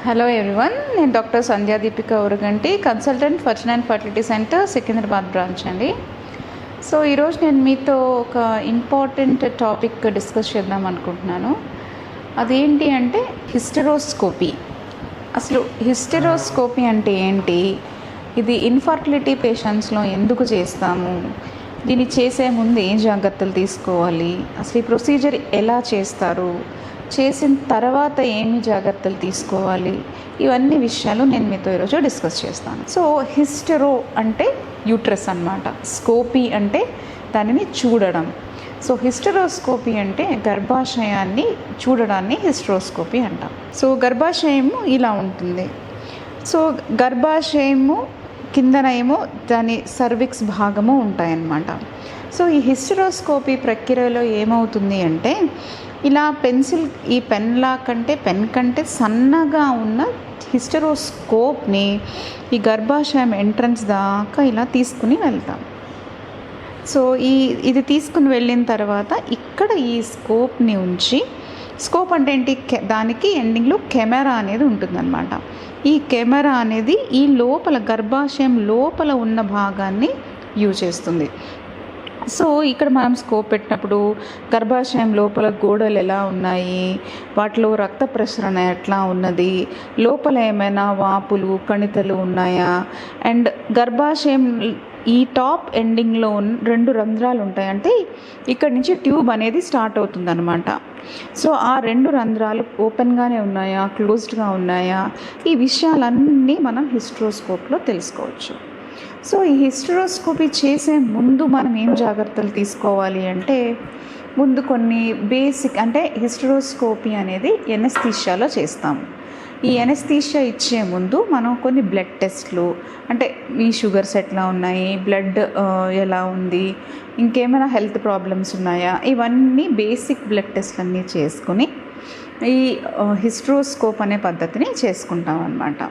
Hello everyone, నేను doctor Sandhya Deepika Uraganti, consultant fortune and fertility centre Secunderabad branch అండి. So ఈరోజు నేను మీతో ఒక ఇంపార్టెంట్ టాపిక్ డిస్కస్ చేద్దాం అనుకుంటున్నాను. అదేంటి అంటే హిస్టెరోస్కోపీ. అసలు హిస్టెరోస్కోపీ అంటే ఏంటి, ఇది ఇన్ఫర్టిలిటీ పేషెంట్స్లో ఎందుకు చేస్తాము, దీన్ని చేసే ముందు ఏం జాగ్రత్తలు తీసుకోవాలి, అసలు ఈ ప్రొసీజర్ ఎలా చేస్తారు, చేసిన తర్వాత ఏమి జాగ్రత్తలు తీసుకోవాలి, ఇవన్నీ విషయాలు నేను మీతో ఈరోజు డిస్కస్ చేస్తాను. సో హిస్టెరో అంటే యూట్రస్ అన్నమాట, స్కోపీ అంటే దానిని చూడడం. సో హిస్టెరోస్కోపీ అంటే గర్భాశయాన్ని చూడడాన్ని హిస్టెరోస్కోపీ అంటాం. సో గర్భాశయము ఇలా ఉంటుంది. సో గర్భాశయము కిందన ఏమో దాని సర్విక్స్ భాగము ఉంటాయన్నమాట. సో ఈ హిస్టెరోస్కోపీ ప్రక్రియలో ఏమవుతుంది అంటే, ఇలా ఈ పెన్ కంటే సన్నగా ఉన్న హిస్టెరోస్కోప్ని ఈ గర్భాశయం ఎంట్రన్స్ దాకా ఇలా తీసుకుని వెళ్తాం. సో ఇది తీసుకుని వెళ్ళిన తర్వాత ఇక్కడ ఈ స్కోప్ని ఉంచి, స్కోప్ అంటే ఏంటి, దానికి ఎండింగ్లో కెమెరా అనేది ఉంటుందన్నమాట. ఈ కెమెరా అనేది ఈ లోపల గర్భాశయం లోపల ఉన్న భాగాన్ని యూజ్ చేస్తుంది. సో ఇక్కడ మనం స్కోప్ పెట్టినప్పుడు గర్భాశయం లోపల గోడలు ఎలా ఉన్నాయి, వాటిలో రక్త ప్రసరణ ఎట్లా ఉన్నది, లోపల ఏమైనా వాపులు కణితలు ఉన్నాయా, అండ్ గర్భాశయం ఈ టాప్ ఎండింగ్లో 2 రంధ్రాలు ఉంటాయి. అంటే ఇక్కడ నుంచి ట్యూబ్ అనేది స్టార్ట్ అవుతుంది అనమాట. సో ఆ 2 రంధ్రాలు ఓపెన్గానే ఉన్నాయా, క్లోజ్డ్గా ఉన్నాయా, ఈ విషయాలన్నీ మనం హిస్టెరోస్కోప్లో తెలుసుకోవచ్చు. సో ఈ హిస్టెరోస్కోపీ చేసే ముందు మనం ఏం జాగ్రత్తలు తీసుకోవాలి అంటే, ముందు కొన్ని బేసిక్ అంటే హిస్టెరోస్కోపీ అనేది ఎనస్థీషియాలో చేస్తాము. ఈ ఎనస్థీషియా ఇచ్చే ముందు మనం కొన్ని బ్లడ్ టెస్ట్లు, అంటే ఈ షుగర్స్ ఎట్లా ఉన్నాయి, బ్లడ్ ఎలా ఉంది, ఇంకేమైనా హెల్త్ ప్రాబ్లమ్స్ ఉన్నాయా, ఇవన్నీ బేసిక్ బ్లడ్ టెస్ట్లు అన్నీ చేసుకుని ఈ హిస్టెరోస్కోప్ అనే పద్ధతిని చేసుకుంటాం అన్నమాట.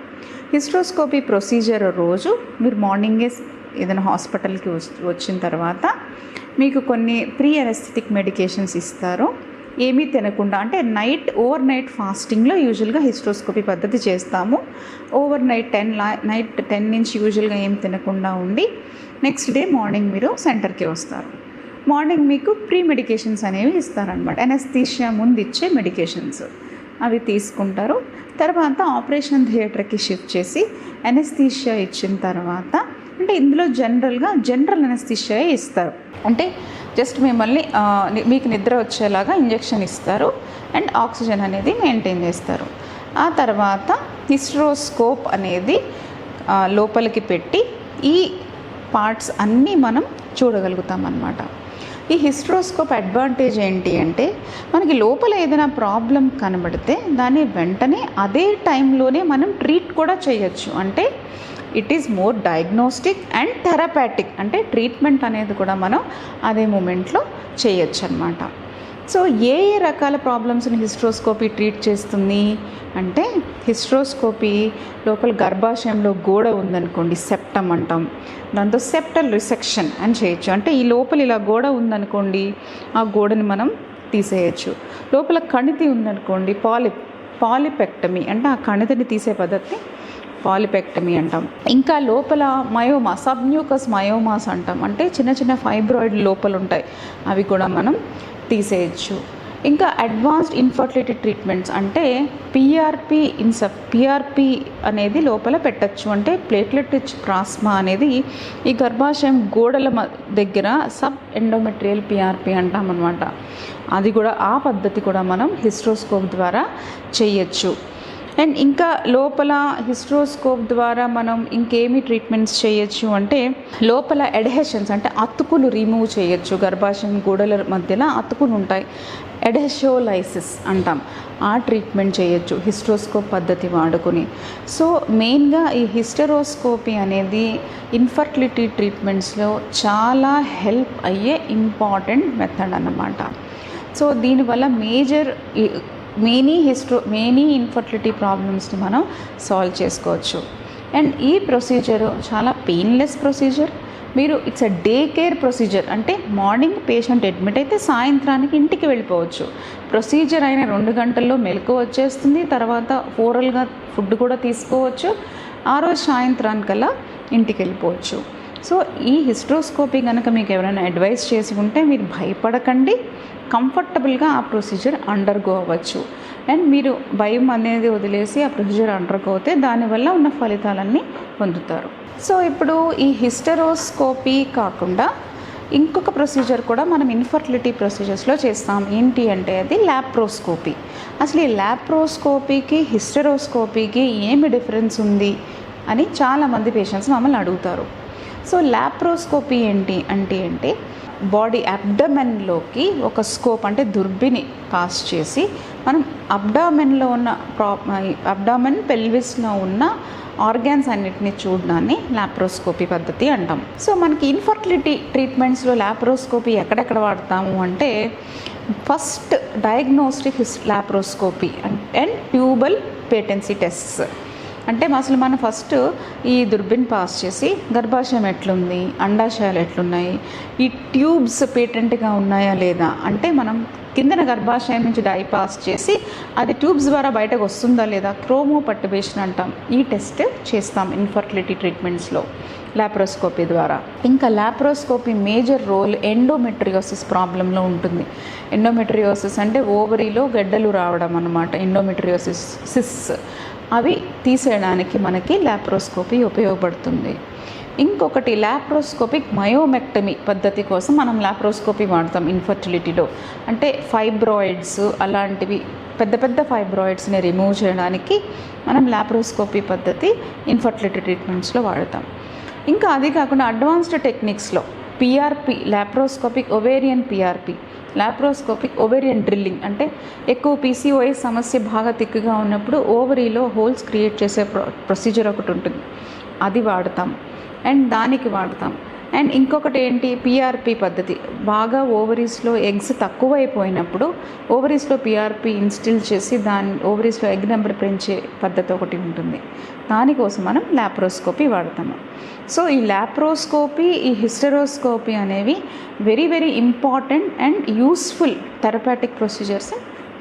హిస్టెరోస్కోపీ ప్రొసీజర్ రోజు మీరు మార్నింగే ఏదైనా హాస్పిటల్కి వచ్చిన తర్వాత మీకు కొన్ని ప్రీ అనెస్థెటిక్ మెడికేషన్స్ ఇస్తారు. ఏమీ తినకుండా, అంటే ఓవర్ నైట్ ఫాస్టింగ్లో యూజువల్గా హిస్టెరోస్కోపీ పద్ధతి చేస్తాము. ఓవర్ నైట్ 10 నుంచి యూజువల్గా ఏం తినకుండా ఉండి నెక్స్ట్ డే మార్నింగ్ మీరు సెంటర్కి వస్తారు. మార్నింగ్ మీకు ప్రీ మెడికేషన్స్ అనేవి ఇస్తారనమాట. ఎనస్థీషియా ముందు ఇచ్చే మెడికేషన్స్ అవి తీసుకుంటారు. తర్వాత ఆపరేషన్ థియేటర్కి షిఫ్ట్ చేసి ఎనస్థీషియా ఇచ్చిన తర్వాత, అంటే ఇందులో జనరల్ ఎనస్థీషియా ఇస్తారు. అంటే జస్ట్ మిమ్మల్ని మీకు నిద్ర వచ్చేలాగా ఇంజెక్షన్ ఇస్తారు అండ్ ఆక్సిజన్ అనేది మెయింటైన్ చేస్తారు. ఆ తర్వాత హిస్టెరోస్కోప్ అనేది లోపలికి పెట్టి ఈ పార్ట్స్ అన్నీ మనం చూడగలుగుతాం అన్నమాట. ఈ హిస్టెరోస్కోప్ అడ్వాంటేజ్ ఏంటి అంటే, మనకి లోపల ఏదైనా ప్రాబ్లం కనబడితే దాన్ని వెంటనే అదే టైంలోనే మనం ట్రీట్ కూడా చేయొచ్చు. అంటే it is more diagnostic and therapeutic, అంటే ట్రీట్మెంట్ అనేది కూడా మనం అదే మూమెంట్లో చేయొచ్చు అన్నమాట. సో ఏ రకాల ప్రాబ్లమ్స్ని హిస్టెరోస్కోపీ ట్రీట్ చేస్తుంది అంటే, హిస్టెరోస్కోపీ లోపల గర్భాశయంలో గోడ ఉందనుకోండి, సెప్టమ్ అంటాం, దాంతో సెప్టల్ రిసెక్షన్ అని చేయొచ్చు. అంటే ఈ లోపల ఇలా గోడ ఉందనుకోండి, ఆ గోడని మనం తీసేయచ్చు. లోపల కణితి ఉందనుకోండి, పాలిపెక్టమీ, అంటే ఆ కణితిని తీసే పద్ధతి పాలిపెక్టమీ అంటాం. ఇంకా లోపల మయోమా, సబ్మ్యూకస్ మయోమాస్ అంటాం, అంటే చిన్న చిన్న ఫైబ్రాయిడ్ లోపల ఉంటాయి, అవి కూడా మనం తీసేయచ్చు. ఇంకా అడ్వాన్స్డ్ ఇన్ఫర్టిలిటీ ట్రీట్మెంట్స్ అంటే పిఆర్పి అనేది లోపల పెట్టచ్చు. అంటే ప్లేట్లెట్ రిచ్ ప్లాస్మా అనేది ఈ గర్భాశయం గోడల దగ్గర సబ్ ఎండోమెట్రియల్ పిఆర్పి అంటాం అనమాట. అది కూడా, ఆ పద్ధతి కూడా మనం హిస్టెరోస్కోప్ ద్వారా చేయొచ్చు. అండ్ ఇంకా లోపల హిస్టెరోస్కోప్ ద్వారా మనం ఇంకేమి ట్రీట్మెంట్స్ చేయొచ్చు అంటే, లోపల ఎడెహెషన్స్ అంటే అతుకులు రిమూవ్ చేయొచ్చు. గర్భాశయం గోడల మధ్యలో అతుకులు ఉంటాయి, ఎడెషోలైసిస్ అంటాం, ఆ ట్రీట్మెంట్ చేయొచ్చు హిస్టెరోస్కోప్ పద్ధతి వాడుకొని. సో మెయిన్గా ఈ హిస్టెరోస్కోపీ అనేది ఇన్ఫర్టిలిటీ ట్రీట్మెంట్స్లో చాలా హెల్ప్ అయ్యే ఇంపార్టెంట్ మెథడ్ అన్నమాట. సో దీనివల్ల మెనీ ఇన్ఫర్టిలిటీ ప్రాబ్లమ్స్ని మనం సాల్వ్ చేసుకోవచ్చు. అండ్ ఈ ప్రొసీజర్ చాలా పెయిన్లెస్ ప్రొసీజర్ మీరు it's a day care procedure. అంటే మార్నింగ్ పేషెంట్ అడ్మిట్ అయితే సాయంత్రానికి ఇంటికి వెళ్ళిపోవచ్చు. ప్రొసీజర్ అయిన 2 గంటల్లో మెలకు వచ్చేస్తుంది. తర్వాత ఓరల్గా ఫుడ్ కూడా తీసుకోవచ్చు. ఆ రోజు సాయంత్రానికల్లా ఇంటికి వెళ్ళిపోవచ్చు. సో ఈ హిస్ట్రోస్కోపీ కనుక మీకు ఎవరైనా అడ్వైస్ చేసి ఉంటే మీరు భయపడకండి, కంఫర్టబుల్గా ఆ ప్రొసీజర్ అండర్గో అవ్వచ్చు. అండ్ మీరు భయం అనేది వదిలేసి ఆ ప్రొసీజర్ అండర్గో అవుతే దానివల్ల ఉన్న ఫలితాలన్నీ పొందుతారు. సో ఇప్పుడు ఈ హిస్టరోస్కోపీ కాకుండా ఇంకొక ప్రొసీజర్ కూడా మనం ఇన్ఫర్టిలిటీ ప్రొసీజర్స్లో చేస్తాం. ఏంటి అంటే అది ల్యాప్రోస్కోపీ. అసలు ఈ ల్యాప్రోస్కోపీకి హిస్టరోస్కోపీకి ఏమి డిఫరెన్స్ ఉంది అని చాలామంది పేషెంట్స్ మమ్మల్ని అడుగుతారు. సో ల్యాప్రోస్కోపీ ఏంటి అంటే బాడీ అబ్డమెన్లోకి ఒక స్కోప్ అంటే దుర్బిని పాస్ చేసి మనం అబ్డామెన్లో ఉన్న అబ్డామెన్ పెల్విస్లో ఉన్న ఆర్గాన్స్ అన్నిటిని చూడడాన్ని ల్యాప్రోస్కోపీ పద్ధతి అంటాం. సో మనకి ఇన్ఫర్టిలిటీ ట్రీట్మెంట్స్లో ల్యాప్రోస్కోపీ ఎక్కడెక్కడ వాడతాము అంటే first diagnostic laparoscopy and tubal patency tests. అంటే అసలు మనం ఫస్ట్ ఈ దుర్బిన్ పాస్ చేసి గర్భాశయం ఎట్లుంది, అండాశయాలు ఎట్లున్నాయి, ఈ ట్యూబ్స్ పేటెంట్గా ఉన్నాయా లేదా, అంటే మనం కిందన గర్భాశయం నుంచి డై పాస్ చేసి అది ట్యూబ్స్ ద్వారా బయటకు వస్తుందా లేదా, క్రోమో పర్టుర్బేషన్ అంటాం. ఈ టెస్ట్ చేస్తాం ఇన్ఫర్టిలిటీ ట్రీట్మెంట్స్లో ల్యాప్రోస్కోపీ ద్వారా. ఇంకా ల్యాప్రోస్కోపీ మేజర్ రోల్ ఎండోమెట్రియోసిస్ ప్రాబ్లంలో ఉంటుంది. ఎండోమెట్రియోసిస్ అంటే ఓవరీలో గడ్డలు రావడం అన్నమాట. ఎండోమెట్రియోసిస్ సిస్ అవి తీసేయడానికి మనకి ల్యాప్రోస్కోపీ ఉపయోగపడుతుంది. ఇంకొకటి ల్యాప్రోస్కోపిక్ మయోమెక్టమీ పద్ధతి కోసం మనం ల్యాప్రోస్కోపీ వాడతాం ఇన్ఫర్టిలిటీలో. అంటే ఫైబ్రాయిడ్స్ అలాంటివి పెద్ద పెద్ద ఫైబ్రాయిడ్స్ని రిమూవ్ చేయడానికి మనం ల్యాప్రోస్కోపీ పద్ధతి ఇన్ఫర్టిలిటీ ట్రీట్మెంట్స్లో వాడతాం. ఇంకా అది కాకుండా అడ్వాన్స్డ్ టెక్నిక్స్లో PRP, laparoscopic ovarian PRP, laparoscopic ovarian drilling, అంటే ఎక్కువ పీసీఓఎస్ సమస్య బాగా తిక్కుగా ఉన్నప్పుడు ఓవరీలో హోల్స్ క్రియేట్ చేసే ప్రొసీజర్ ఒకటి ఉంటుంది, అది వాడతాం అండ్ దానికి వాడతాం. అండ్ ఇంకొకటి ఏంటి, పిఆర్పి పద్ధతి. బాగా ఓవరీస్లో ఎగ్స్ తక్కువైపోయినప్పుడు ఓవరీస్లో పిఆర్పి ఇన్స్టిల్ చేసి దాని ఓవరీస్లో ఎగ్ నెంబర్ పెంచే పద్ధతి ఒకటి ఉంటుంది. దానికోసం మనం ల్యాప్రోస్కోపీ వాడతాము. సో ఈ ల్యాప్రోస్కోపీ, ఈ హిస్టరోస్కోపీ అనేవి very very important and useful therapeutic procedures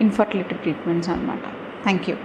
infertility treatments అన్నమాట. Thank you.